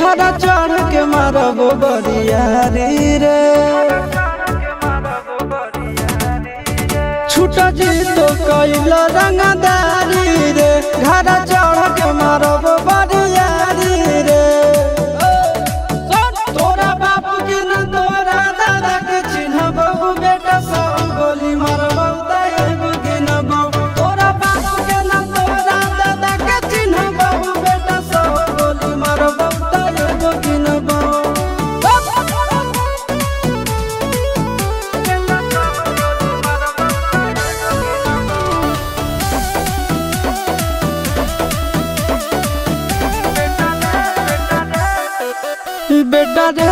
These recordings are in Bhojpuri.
घर चढ़ के मारब बरियारी रे। छूट जी तो कैल रंगदारी रे, घर चढ़ के मारब बरियारी रे। तोरा बाप के न तोरा दादा के चिन्हबहु, बेटा सब गोली मारबहु त एगो गिनबहु। तोरा बाप के न तोरा दादा के चिन्हबहु, बेटा सब गोली मारबहु त एगो गिनबहु। बेटा रे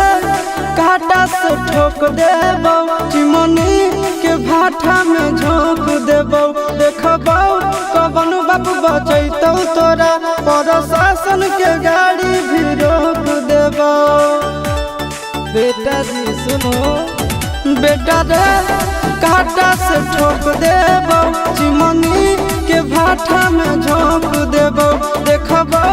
काटा से ठोक देबौ, चिमनी के भाटा में झोंक देबौ। देखबौ कवन बाप बचैतौ तोरा, प्रशासन के गाड़ी भी रोक देबौ। बेटा जी सुनो, बेटा रे काटा से ठोक देबौ, चिमनी के भाटा में झोंक देबौ। देखबौ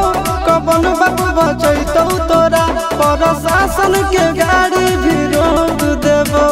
कवन बाप बचैतौ तोरा, प्रशासन के गाड़ी भी रोक देबौ।